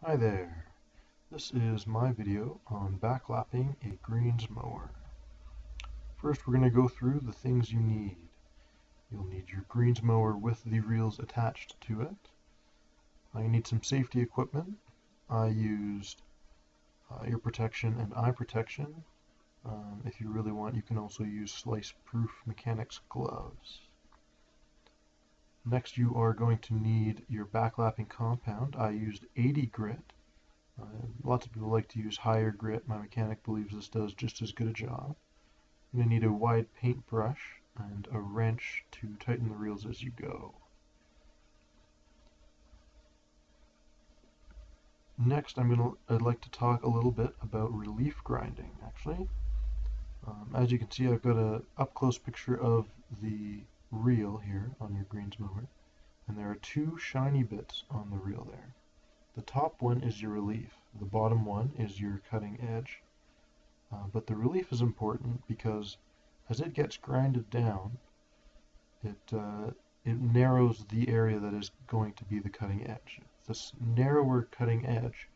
Hi there, this is my video on backlapping a greens mower. First we're going to go through the things you need. You'll need your greens mower with the reels attached to it. You need some safety equipment. I used ear protection and eye protection. If you really want, you can also use slice-proof mechanics gloves. Next you are going to need your backlapping compound. I used 80 grit. Lots of people like to use higher grit. My mechanic believes this does just as good a job. You're going to need a wide paintbrush and a wrench to tighten the reels as you go. Next I'd like to talk a little bit about relief grinding actually. As you can see, I've got an up-close picture of the reel here on your greens mower, and there are two shiny bits on the reel there. The top one is your relief, the bottom one is your cutting edge. But the relief is important because as it gets grinded down, it narrows the area that is going to be the cutting edge. This narrower cutting edge,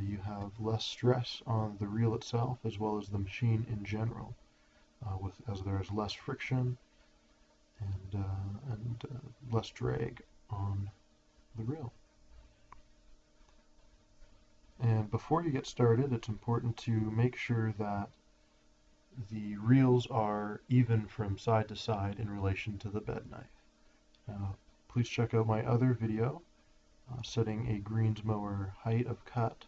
you have less stress on the reel itself as well as the machine in general, as there is less friction and less drag on the reel. And before you get started, it's important to make sure that the reels are even from side to side in relation to the bed knife. Now, please check out my other video setting a greens mower height of cut,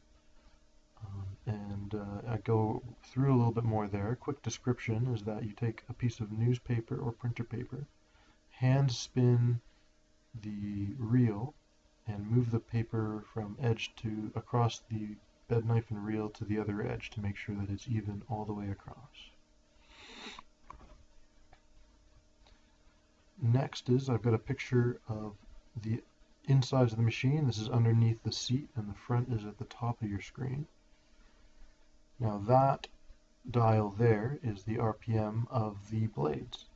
I go through a little bit more there. A quick description is that you take a piece of newspaper or printer paper, hand spin the reel, and move the paper from edge to across the bed knife and reel to the other edge to make sure that it's even all the way across. Next is I've got a picture of the insides of the machine. This is underneath the seat and the front is at the top of your screen. Now that dial there is the RPM of the blades.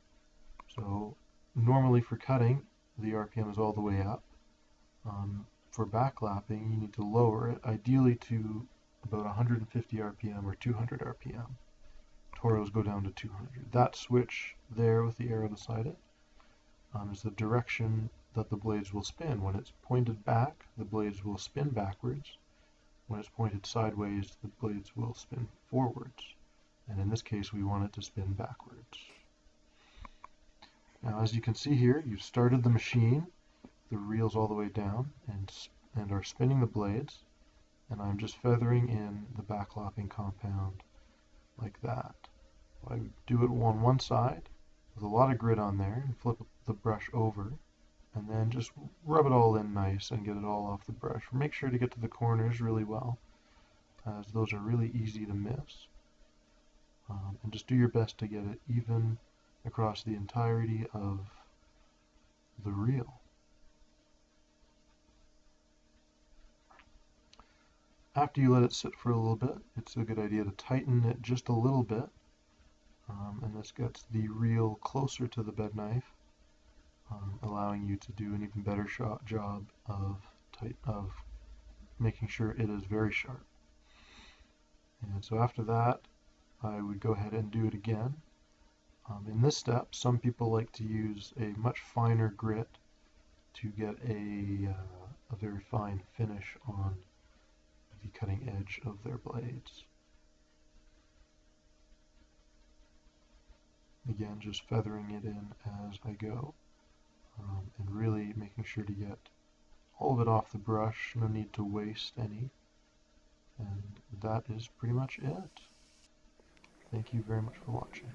So normally for cutting, the RPM is all the way up. For backlapping, you need to lower it, ideally to about 150 RPM or 200 RPM. Toros go down to 200. That switch there with the arrow beside it is the direction that the blades will spin. When it's pointed back, the blades will spin backwards. When it's pointed sideways, the blades will spin forwards. And in this case, we want it to spin backwards. Now, as you can see here, you've started the machine. The reel's all the way down and are spinning the blades, and I'm just feathering in the backlapping compound like that. I do it on one side with a lot of grit on there and flip the brush over and then just rub it all in nice and get it all off the brush. Make sure to get to the corners really well, as those are really easy to miss, and just do your best to get it even across the entirety of the reel. After you let it sit for a little bit, it's a good idea to tighten it just a little bit, and this gets the reel closer to the bed knife, allowing you to do an even better job of making sure it is very sharp. And so after that, I would go ahead and do it again. In this step, some people like to use a much finer grit to get a very fine finish on the cutting edge of their blades. Again, just feathering it in as I go, and really making sure to get all of it off the brush, no need to waste any. And that is pretty much it. Thank you very much for watching.